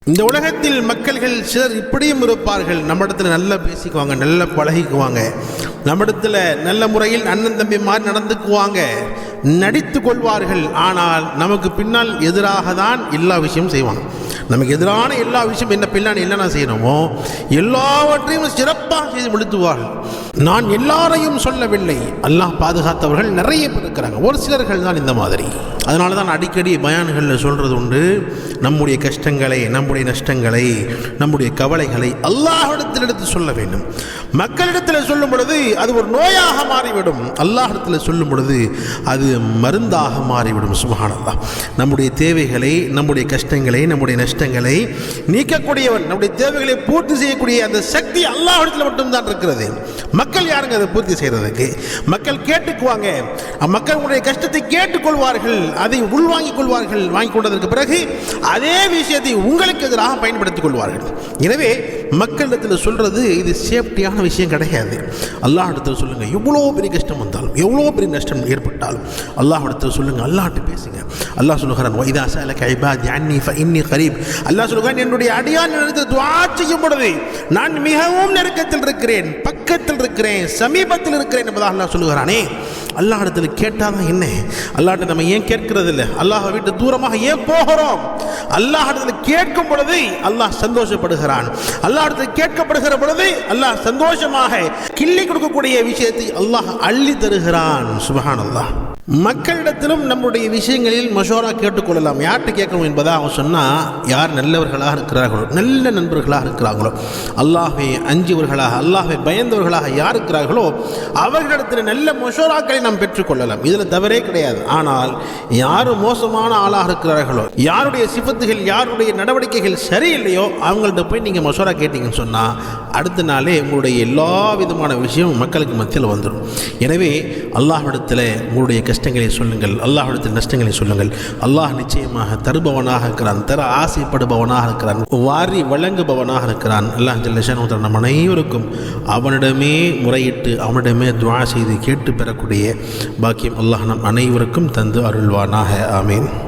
இந்த உலகத்தில் மக்கள்கள் சிலர் இப்படியும் இருப்பார்கள். நம்மிடத்தில் நல்லா பேசிக்குவாங்க, நல்லா பழகிக்குவாங்க, நம்மிடத்தில் நல்ல முறையில் அண்ணன் தம்பி மாதிரி நடந்துக்குவாங்க, நடித்து கொள்வார்கள். ஆனால் நமக்கு பின்னால் எதிராக தான் எல்லா விஷயமும் செய்வாங்க. நமக்கு எதிரான எல்லா விஷயம் என்ன பின்னாடி என்னென்ன செய்யணுமோ எல்லாவற்றையும் சிறப்பாக செய்து முடித்துவார்கள். நான் எல்லாரையும் சொல்லவில்லை, அல்லாஹ் பாதுகாத்தவர்கள் நிறைய பேர் இருக்கிறாங்க. ஒரு சிலர்கள் தான் இந்த மாதிரி. அதனால தான் அடிக்கடி பயான்களில் சொல்கிறது உண்டு, நம்முடைய கஷ்டங்களை, நம்முடைய நஷ்டங்களை, நம்முடைய கவலைகளை அல்லாஹ்விடத்தில் எடுத்து சொல்ல வேண்டும். மக்களிடத்தில் சொல்லும் பொழுது அது ஒரு நோயாக மாறிவிடும், அல்லாஹ்விடத்தில் சொல்லும் பொழுது அது மருந்தாக மாறிவிடும். சுப்ஹானல்லாஹ். நம்முடைய தேவைகளை, நம்முடைய கஷ்டங்களை, நம்முடைய நஷ்டங்களை நீக்கக்கூடியவன், நம்முடைய தேவைகளை பூர்த்தி செய்யக்கூடிய அந்த சக்தி அல்லாஹ்விடத்தில் மட்டும்தான் இருக்கிறது. மக்கள் யாருங்க அதை பூர்த்தி செய்யறதுக்கு? மக்கள் கேட்டுக்குவாங்க, மக்களுடைய கஷ்டத்தை கேட்டுக்கொள்வார்கள், அதை உள்வாங்கிக் கொள்வார்கள். வாங்கி கொண்டதற்கு பிறகு அதே விஷயத்தை உங்களுக்கு எதிராக பயன்படுத்திக் கொள்வார்கள். எனவே மக்களிடத்தில் சொல்றது இது சேஃப்டியான விஷயம் கிடையாது. அல்லாஹ்விடத்தில் சொல்லுங்க, எவ்வளோ பெரிய கஷ்டம் வந்தாலும், எவ்வளோ பெரிய நஷ்டம் ஏற்பட்டாலும் அல்லாஹ்விடத்தில் சொல்லுங்க, அல்லாஹ்ட்ட பேசுங்க. அல்லாஹ் சொல்லுகிறான், வைதா சஅலக இபாதி அன்னி ஃபஇன்னி கரீப். அல்லாஹ் சொல்லுகிறான், என்னுடைய அடியான் என்னிடத்தில் துஆ செய்யும் பொழுது நான் மிகவும் நெருக்கத்தில் இருக்கிறேன், பக்கத்தில் இருக்கிறேன், சமீபத்தில் இருக்கிறேன் என்பதாக அல்லாஹ் சொல்லுகிறானே. அல்லாஹ்விடத்தில் கேட்டாதான் என்ன? அல்லாஹ்ட்ட நம்ம ஏன் கேட்கிறது இல்லை? அல்லாஹ்வை விட்டு தூரமாக ஏன் போகிறோம்? அல்லாஹ்விடத்தில் கேட்கும் பொழுது அல்லாஹ் சந்தோஷப்படுகிறான். அல்லாஹ்விடத்தில் கேட்கப்படுகிற பொழுது அல்லாஹ் சந்தோஷமாக கிள்ளி கொடுக்கக்கூடிய விஷயத்தை அல்லாஹ் அள்ளி தருகிறான். சுப்ஹானல்லாஹ். மக்களிடத்திலும் நம்முடைய விஷயங்களில் மஷோரா கேட்டுக்கொள்ளலாம். யார்கிட்ட கேட்கணும் என்பதாக அவன் சொன்னால், யார் நல்லவர்களாக இருக்கிறார்களோ, நல்ல நண்பர்களாக இருக்கிறார்களோ, அல்லாஹ்வை அஞ்சியவர்களாக, அல்லாஹ்வை பயந்தவர்களாக யார் இருக்கிறார்களோ அவர்களிடத்தில் நல்ல மஷோராக்களை நாம் பெற்றுக்கொள்ளலாம். இதில் தவறே கிடையாது. ஆனால் யார் மோசமான ஆளாக இருக்கிறார்களோ, யாருடைய சிஃபத்துகள், யாருடைய நடவடிக்கைகள் சரியில்லையோ அவங்கள்ட்ட போய் நீங்கள் மஷோரா கேட்டீங்கன்னு சொன்னால் அடுத்த நாளே உங்களுடைய எல்லா விதமான விஷயமும் மக்களுக்கு மத்தியில் வந்துடும். எனவே அல்லாஹ்விடத்தில் உங்களுடைய கஷ்டங்களை சொல்லுங்கள், அல்லாஹ்விடத்தில் நஷ்டங்களை சொல்லுங்கள். அல்லாஹ் நிச்சயமாக தருபவனாக இருக்கிறான், தர ஆசைப்படுபவனாக இருக்கிறான், வாரி வழங்குபவனாக இருக்கிறான். அல்லாஹ் ஜல்ல ஷானஹு நம் அனைவருக்கும் அவனிடமே முறையிட்டு அவனிடமே துஆ செய்து கேட்டு பெறக்கூடிய பாக்கியம் அல்லாஹ் நம் அனைவருக்கும் தந்து அருள்வானாக. ஆமீன்.